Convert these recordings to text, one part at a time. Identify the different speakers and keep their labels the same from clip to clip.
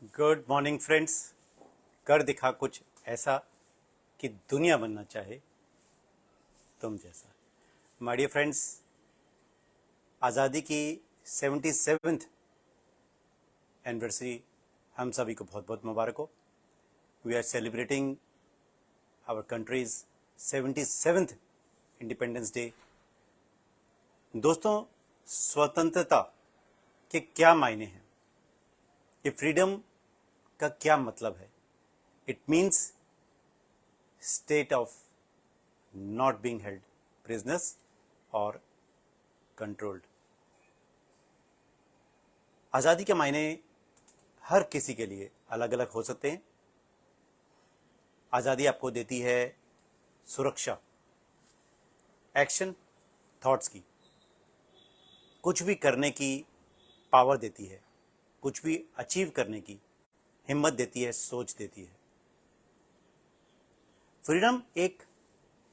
Speaker 1: Good morning friends. कर दिखा कुछ ऐसा कि दुनिया बनना चाहे तुम जैसा। माय डियर फ्रेंड्स, आज़ादी की 77th एनिवर्सरी हम सभी को बहुत बहुत मुबारक हो। We are celebrating our country's 77th independence day. दोस्तों, स्वतंत्रता के क्या मायने हैं? ये फ्रीडम का क्या मतलब है? It means state of not being held prisoners और कंट्रोल्ड। आज़ादी के मायने हर किसी के लिए अलग अलग हो सकते हैं। आज़ादी आपको देती है सुरक्षा, एक्शन, थॉट्स की, कुछ भी करने की पावर देती है, कुछ भी अचीव करने की हिम्मत देती है, सोच देती है। फ्रीडम एक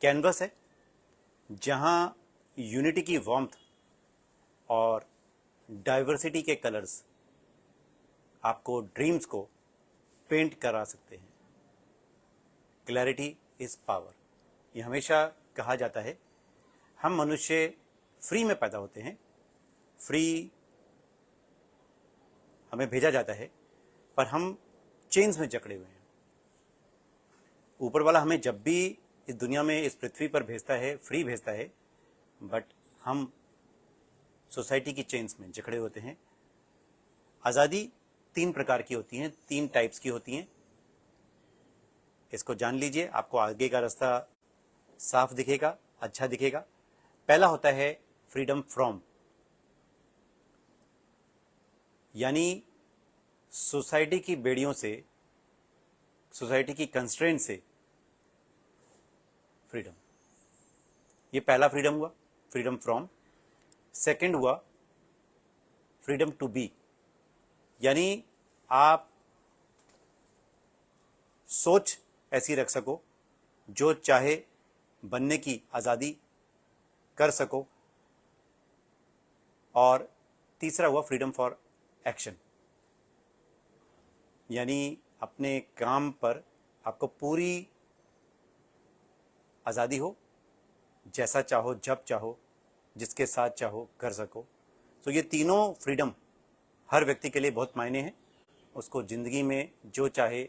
Speaker 1: कैनवस है जहां यूनिटी की वार्मथ और डाइवर्सिटी के कलर्स आपको ड्रीम्स को पेंट करा सकते हैं। Clarity is power. ये हमेशा कहा जाता है। हम मनुष्य फ्री में पैदा होते हैं, फ्री हमें भेजा जाता है, पर हम चेन्स में जकड़े हुए हैं। ऊपर वाला हमें जब भी इस दुनिया में, इस पृथ्वी पर भेजता है, फ्री भेजता है, बट हम सोसाइटी की चेन्स में जकड़े होते हैं। आज़ादी 3 प्रकार की होती हैं, 3 टाइप्स की होती हैं। इसको जान लीजिए, आपको आगे का रास्ता साफ दिखेगा, अच्छा दिखेगा। पहला होता है फ्रीडम फ्रॉम, यानी सोसाइटी की बेड़ियों से, सोसाइटी की कंस्ट्रेंट से फ्रीडम। ये पहला फ्रीडम हुआ, फ्रीडम फ्रॉम। सेकंड हुआ फ्रीडम टू बी, यानी आप सोच ऐसी रख सको, जो चाहे बनने की आज़ादी कर सको। और तीसरा हुआ फ्रीडम फॉर एक्शन, यानी अपने काम पर आपको पूरी आज़ादी हो, जैसा चाहो, जब चाहो, जिसके साथ चाहो कर सको। तो ये तीनों फ्रीडम हर व्यक्ति के लिए बहुत मायने हैं, उसको ज़िंदगी में जो चाहे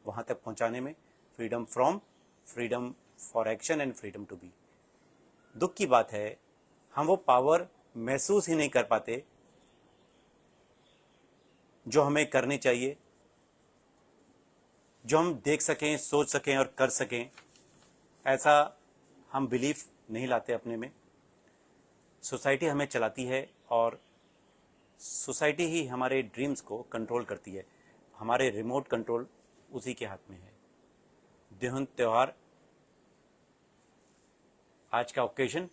Speaker 1: वहाँ तक पहुँचाने में। Freedom from, freedom for action and freedom to be. दुख की बात है, हम वो पावर महसूस ही नहीं कर पाते जो हमें करनी चाहिए, जो हम देख सकें, सोच सकें और कर सकें। ऐसा हम बिलीफ नहीं लाते अपने में। सोसाइटी हमें चलाती है और सोसाइटी ही हमारे ड्रीम्स को कंट्रोल करती है। हमारे रिमोट कंट्रोल उसी के हाथ में है। देहुन त्योहार, आज का ओकेजन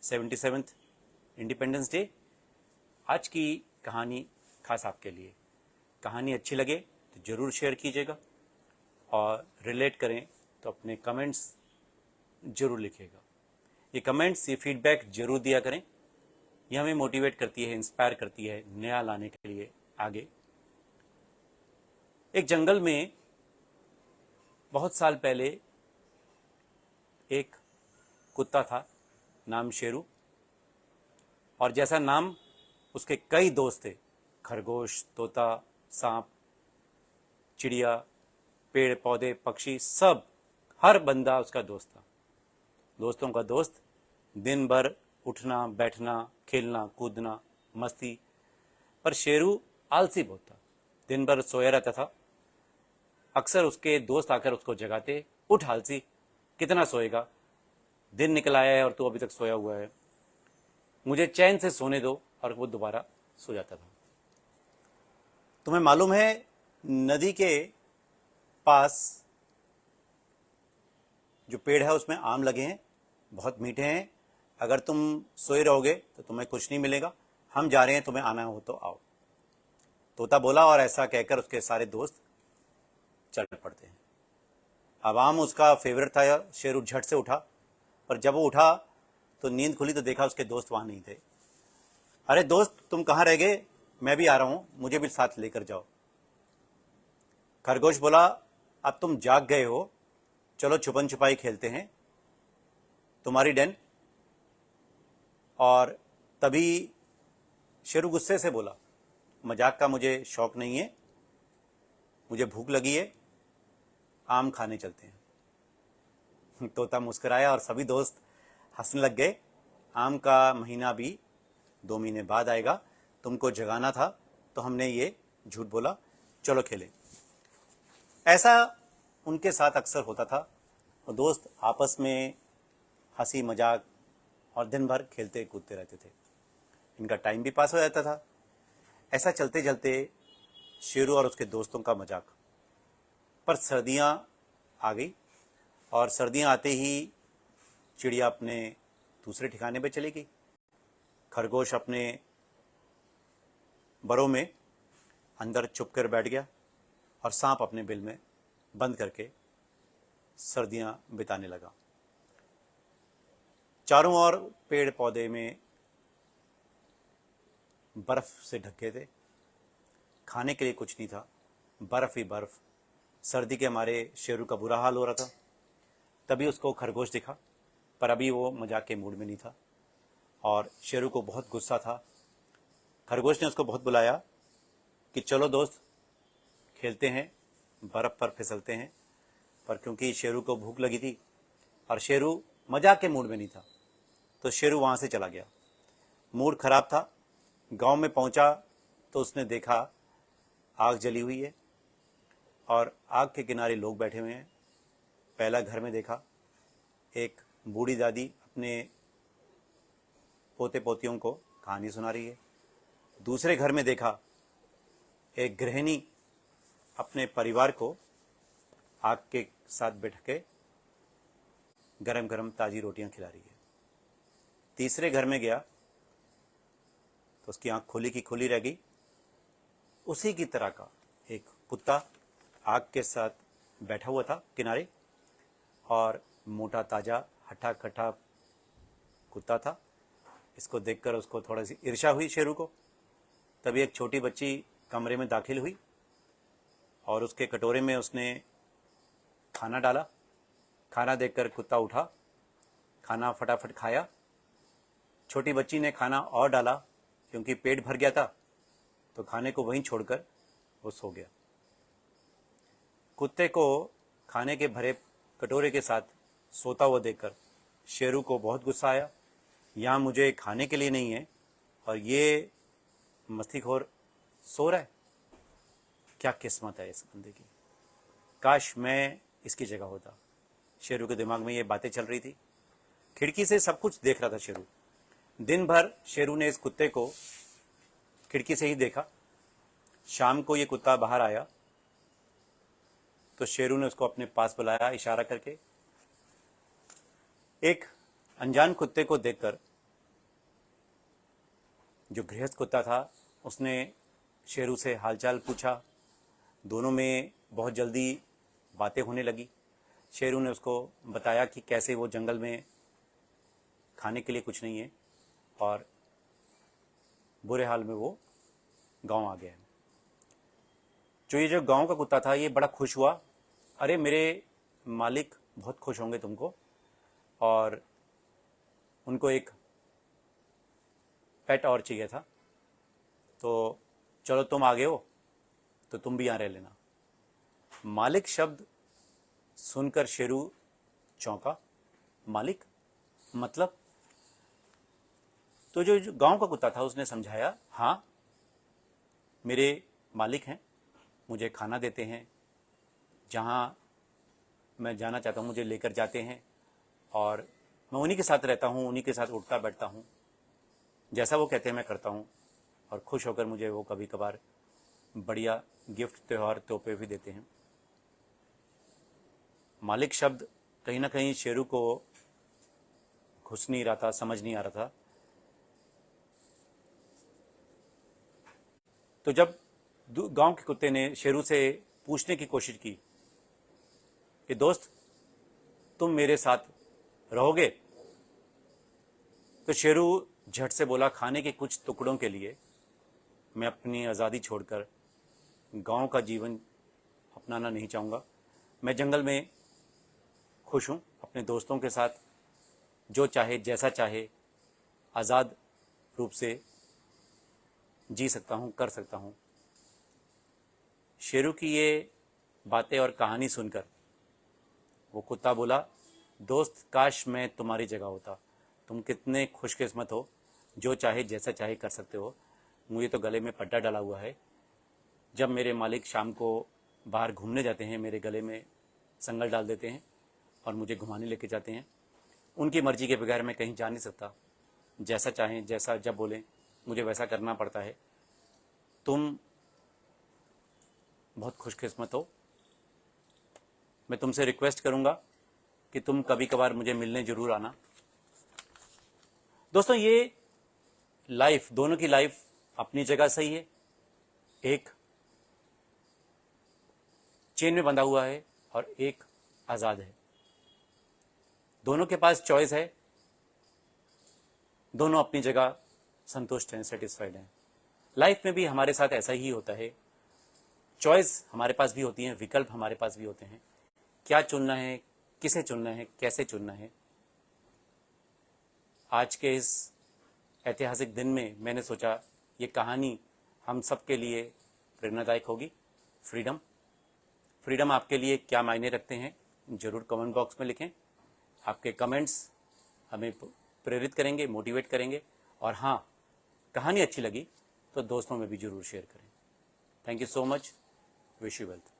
Speaker 1: 77th इंडिपेंडेंस डे। आज की कहानी खास आपके लिए। कहानी अच्छी लगे तो ज़रूर शेयर कीजिएगा और रिलेट करें तो अपने कमेंट्स जरूर लिखिएगा। ये कमेंट्स, ये फीडबैक जरूर दिया करें। ये हमें मोटिवेट करती है, इंस्पायर करती है नया लाने के लिए आगे। एक जंगल में बहुत साल पहले एक कुत्ता था, नाम शेरू। और जैसा नाम, उसके कई दोस्त थे। खरगोश, तोता, सांप, चिड़िया, पेड़ पौधे, पक्षी, सब, हर बंदा उसका दोस्त था। दोस्तों का दोस्त। दिन भर उठना, बैठना, खेलना, कूदना, मस्ती। पर शेरू आलसी बहुत था, दिन भर सोया रहता था। अक्सर उसके दोस्त आकर उसको जगाते, उठ आलसी, कितना सोएगा, दिन निकल आया है और तू अभी तक सोया हुआ है, मुझे चैन से सोने दो। और वो दोबारा सो जाता था। तुम्हें मालूम है, नदी के पास जो पेड़ है उसमें आम लगे हैं, बहुत मीठे हैं। अगर तुम सोए रहोगे तो तुम्हें कुछ नहीं मिलेगा, हम जा रहे हैं, तुम्हें आना हो तो आओ। तोता बोला और ऐसा कहकर उसके सारे दोस्त चल पड़ते हैं। अब आम उसका फेवरेट था। शेरू झट से उठा, पर जब वो उठा तो नींद खुली तो देखा उसके दोस्त वहां नहीं थे। अरे दोस्त, तुम कहाँ रह गए? मैं भी आ रहा हूं, मुझे भी साथ लेकर जाओ। खरगोश बोला, अब तुम जाग गए हो, चलो छुपन छुपाई खेलते हैं, तुम्हारी डेन। और तभी शेरू गुस्से से बोला, मजाक का मुझे शौक नहीं है, मुझे भूख लगी है, आम खाने चलते हैं। तोता मुस्कुराया और सभी दोस्त हंसने लग गए। आम का महीना भी 2 महीने बाद आएगा, तुमको जगाना था तो हमने ये झूठ बोला, चलो खेलें। ऐसा उनके साथ अक्सर होता था और दोस्त आपस में हंसी मजाक और दिन भर खेलते कूदते रहते थे। इनका टाइम भी पास हो जाता था। ऐसा चलते चलते शेरू और उसके दोस्तों का मजाक। पर सर्दियां आ गई और सर्दियां आते ही चिड़िया अपने दूसरे ठिकाने पे चली गई। खरगोश अपने बरों में अंदर चुप कर बैठ गया और सांप अपने बिल में बंद करके सर्दियां बिताने लगा। चारों ओर पेड़ पौधे में बर्फ से ढके थे, खाने के लिए कुछ नहीं था, बर्फ ही बर्फ। सर्दी के मारे शेरू का बुरा हाल हो रहा था। तभी उसको खरगोश दिखा, पर अभी वो मजाक के मूड में नहीं था और शेरू को बहुत गुस्सा था। खरगोश ने उसको बहुत बुलाया कि चलो दोस्त खेलते हैं, बर्फ पर फिसलते हैं। पर क्योंकि शेरू को भूख लगी थी और शेरू मजाक के मूड में नहीं था, तो शेरू वहां से चला गया। मूड खराब था। गांव में पहुंचा तो उसने देखा आग जली हुई है और आग के किनारे लोग बैठे हुए हैं। पहला घर में देखा एक बूढ़ी दादी अपने पोते पोतियों को कहानी सुना रही है। दूसरे घर में देखा एक गृहिणी अपने परिवार को आग के साथ बैठ के गरम गरम ताजी रोटियां खिला रही है। तीसरे घर में गया तो उसकी आंख खुली की खुली रह गई। उसी की तरह का एक कुत्ता आग के साथ बैठा हुआ था किनारे और मोटा ताजा हट्टा कट्टा कुत्ता था। इसको देखकर उसको थोड़ी सी ईर्ष्या हुई शेरू को। तभी एक छोटी बच्ची कमरे में दाखिल हुई और उसके कटोरे में उसने खाना डाला। खाना देखकर कुत्ता उठा, खाना फटाफट खाया। छोटी बच्ची ने खाना और डाला, क्योंकि पेट भर गया था तो खाने को वहीं छोड़कर वो सो गया। कुत्ते को खाने के भरे कटोरे के साथ सोता हुआ देखकर शेरू को बहुत गुस्सा आया। यहाँ मुझे खाने के लिए नहीं है और ये मस्तीखोर सो रहा है। क्या किस्मत है इस बंदे की, काश मैं इसकी जगह होता। शेरू के दिमाग में ये बातें चल रही थी। खिड़की से सब कुछ देख रहा था शेरू। दिन भर शेरू ने इस कुत्ते को खिड़की से ही देखा। शाम को ये कुत्ता बाहर आया तो शेरू ने उसको अपने पास बुलाया इशारा करके। एक अनजान कुत्ते को देखकर जो गृहस्थ कुत्ता था उसने शेरू से हालचाल पूछा। दोनों में बहुत जल्दी बातें होने लगी। शेरू ने उसको बताया कि कैसे वो जंगल में खाने के लिए कुछ नहीं है और बुरे हाल में वो गांव आ गया है। ये जो गांव का कुत्ता था ये बड़ा खुश हुआ। अरे मेरे मालिक बहुत खुश होंगे तुमको, और उनको एक पेट और चाहिए था, तो चलो तुम आ गए हो तो तुम भी यहां रह लेना। मालिक शब्द सुनकर शेरू चौंका। मालिक मतलब? तो जो गांव का कुत्ता था उसने समझाया, हाँ मेरे मालिक हैं, मुझे खाना देते हैं, जहां मैं जाना चाहता हूं मुझे लेकर जाते हैं और मैं उन्हीं के साथ रहता हूं, उन्हीं के साथ उठता बैठता हूं, जैसा वो कहते हैं मैं करता हूं। और खुश होकर मुझे वो कभी कभार बढ़िया गिफ्ट त्योहार तोहफे भी देते हैं। मालिक शब्द कहीं ना कहीं शेरू को घुस नहीं रहा था, समझ नहीं आ रहा था। तो जब गांव के कुत्ते ने शेरू से पूछने की कोशिश की कि दोस्त तुम मेरे साथ रहोगे, तो शेरू झट से बोला, खाने के कुछ टुकड़ों के लिए मैं अपनी आज़ादी छोड़कर गांव का जीवन अपनाना नहीं चाहूँगा। मैं जंगल में खुश हूँ अपने दोस्तों के साथ, जो चाहे जैसा चाहे आज़ाद रूप से जी सकता हूँ, कर सकता हूँ। शेरू की ये बातें और कहानी सुनकर वो कुत्ता बोला, दोस्त काश मैं तुम्हारी जगह होता, तुम कितने खुशकिस्मत हो, जो चाहे जैसा चाहे कर सकते हो। मुझे तो गले में पट्टा डाला हुआ है। जब मेरे मालिक शाम को बाहर घूमने जाते हैं, मेरे गले में संगल डाल देते हैं और मुझे घुमाने लेके जाते हैं। उनकी मर्जी के बगैर मैं कहीं जा नहीं सकता। जैसा चाहें, जैसा जब बोलें, मुझे वैसा करना पड़ता है। तुम बहुत खुशकिस्मत हो। मैं तुमसे रिक्वेस्ट करूंगा कि तुम कभी कभार मुझे मिलने जरूर आना। दोस्तों, ये लाइफ, दोनों की लाइफ अपनी जगह सही है। एक चेन में बंधा हुआ है और एक आजाद है। दोनों के पास चॉइस है, दोनों अपनी जगह संतुष्ट हैं, सेटिस्फाइड हैं। लाइफ में भी हमारे साथ ऐसा ही होता है। चॉइस हमारे पास भी होती है, विकल्प हमारे पास भी होते हैं। क्या चुनना है, किसे चुनना है, कैसे चुनना है। आज के इस ऐतिहासिक दिन में मैंने सोचा ये कहानी हम सबके लिए प्रेरणादायक होगी। फ्रीडम आपके लिए क्या मायने रखते हैं, जरूर कमेंट बॉक्स में लिखें। आपके कमेंट्स हमें प्रेरित करेंगे, मोटिवेट करेंगे। और हाँ, कहानी अच्छी लगी तो दोस्तों में भी जरूर शेयर करें। Thank you so much. Wish you wealth.